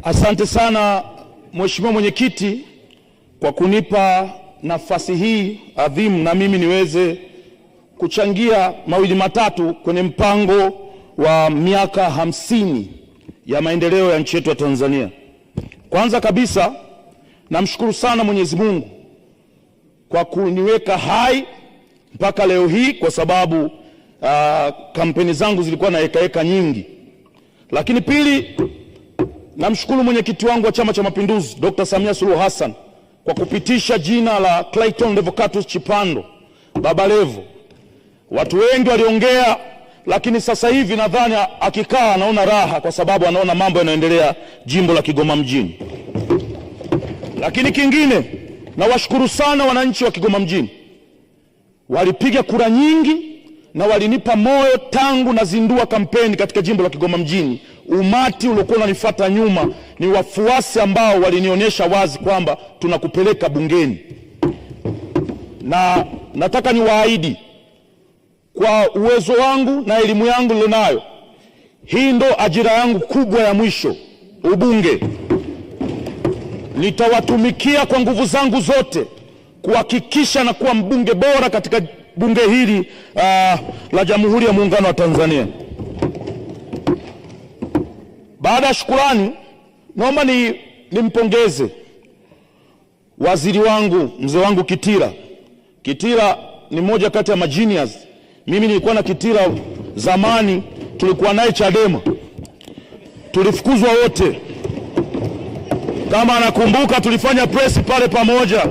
Asante sana Mheshimiwa Mwenyekiti kwa kunipa nafasi hii adhimu na mimi niweze kuchangia mawili matatu kwenye mpango wa miaka 50 ya maendeleo ya nchi yetu ya Tanzania. Kwanza kabisa namshukuru sana Mwenyezi Mungu kwa kuniweka hai mpaka leo hii, kwa sababu kampeni zangu zilikuwa na heka nyingi. Lakini pili, namshukuru mwenyekiti wangu wa Chama cha Mapinduzi Dr. Samia Suluhu Hassan kwa kupitisha jina la Clayton Revocatus Chipando Baba Levo. Watu wengi waliongea, lakini sasa hivi nadhani akikaa anaona raha, kwa sababu anaona mambo yanaendelea jimbo la Kigoma mjini. Lakini kingine, nawashukuru sana wananchi wa Kigoma mjini. Walipiga kura nyingi na walinipa moyo tangu nazindua kampeni katika jimbo la Kigoma mjini. Umati uliokuwa unanifuata nyuma ni wafuasi ambao walinionyesha wazi kwamba tunakupeleka bungeni. Na nataka niwaahidi kwa uwezo wangu na elimu yangu nilionayo, hii ndo ajira yangu kubwa ya mwisho, ubunge. Nitawatumikia kwa nguvu zangu zote kuhakikisha na kuwa mbunge bora katika bunge hili la Jamhuri ya Muungano wa Tanzania. Baada ya shukrani, naomba nimpongeze waziri wangu, mzee wangu Kitila. Kitila ni mmoja kati ya magenius. Mimi nilikuwa na Kitila zamani, tulikuwa naye Chadema, tulifukuzwa wote. Kama anakumbuka, tulifanya press pale pamoja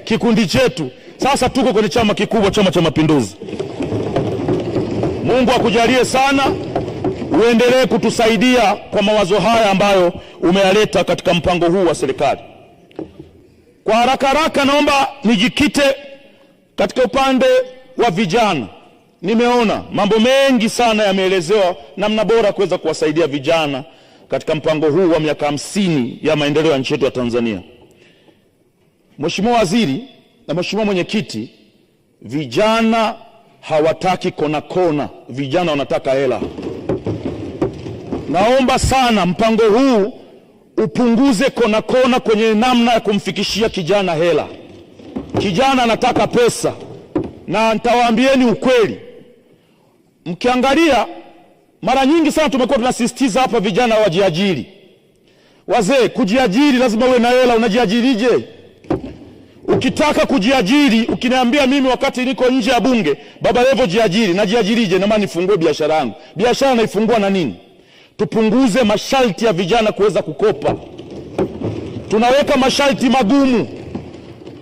kikundi chetu. Sasa tuko kwenye chama kikubwa, Chama cha Mapinduzi. Mungu akujalie sana, uendelee kutusaidia kwa mawazo haya ambayo umeyaleta katika mpango huu wa serikali. Kwa haraka naomba nijikite katika upande wa vijana. Nimeona mambo mengi sana yameelezewa namna bora kuweza kuwasaidia vijana katika mpango huu wa miaka 50 ya maendeleo ya nchi yetu ya Tanzania. Mheshimiwa Waziri na Mheshimiwa Mwenyekiti, vijana hawataki kona, vijana wanataka hela. Naomba sana mpango huu upunguze kona kwenye namna ya kumfikishia kijana hela. Kijana anataka pesa, na nitawaambieni ukweli. Mkiangalia mara nyingi sana tumekuwa tunasisitiza hapa vijana wajiajiri. Wazee, kujiajiri lazima uwe na hela. Unajiajirije? Ukitaka kujiajiri, ukiniambia mimi wakati niko nje ya bunge, Baba Levo jiajiri, najiajirije? Na maana nifungue biashara yangu. Biashara naifungua na nini? Tupunguze masharti ya vijana kuweza kukopa. Tunaweka masharti magumu.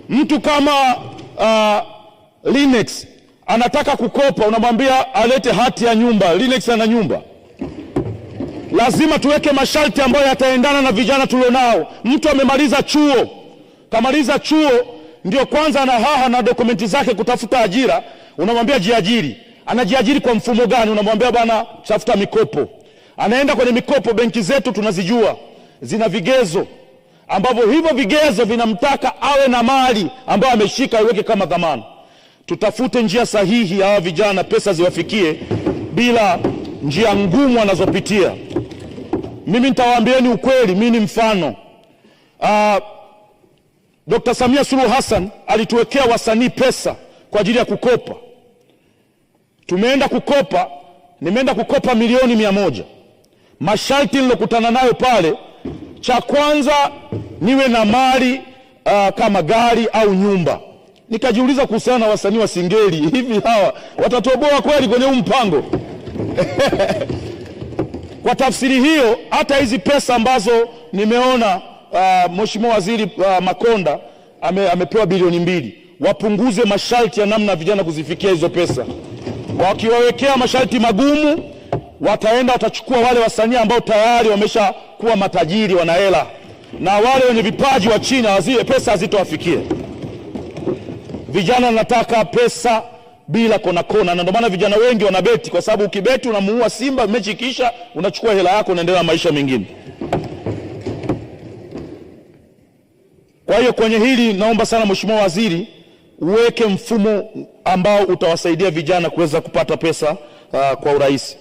Mtu kama Linex anataka kukopa, unamwambia alete hati ya nyumba. Linex ana nyumba. Lazima tuweke masharti ambayo yataendana na vijana tulionao. Mtu amemaliza chuo, kamaliza chuo, ndio kwanza ana haha na dokumenti zake kutafuta ajira, unamwambia jiajiri. Anajiajiri kwa mfumo gani? Unamwambia bwana tafuta mikopo. Anaenda kwenye mikopo. Benki zetu tunazijua, zina vigezo ambavyo hivyo vigezo vinamtaka awe na mali ambayo ameshika iweke kama dhamana. Tutafute njia sahihi hawa vijana pesa ziwafikie bila njia ngumu wanazopitia. Mimi nitawaambieni ukweli, mimi ni mfano. Dr. Samia Suluhu Hassan alituwekea wasanii pesa kwa ajili ya kukopa. Tumeenda kukopa, nimeenda kukopa milioni 100. Masharti nilokutana nayo pale, cha kwanza niwe na mali kama gari au nyumba. Nikajiuliza kuhusiana na wasanii wa Singeli, hivi hawa watatoboa kweli kwenye huu mpango? Kwa tafsiri hiyo, hata hizi pesa ambazo nimeona Mheshimiwa Waziri Makonda amepewa bilioni 2, wapunguze masharti ya namna vijana kuzifikia hizo pesa. Wakiwawekea masharti magumu, wataenda watachukua wale wasanii ambao tayari wamesha kuwa matajiri, wana hela, na wale wenye vipaji wa China zile pesa hazitowafikia. Vijana wanataka pesa bila kona, na ndio maana vijana wengi wanabeti, kwa sababu ukibeti unamuua Simba, mechi kisha unachukua hela yako unaendelea maisha mengine. Kwa hiyo kwenye hili naomba sana Mheshimiwa Waziri uweke mfumo ambao utawasaidia vijana kuweza kupata pesa kwa urahisi.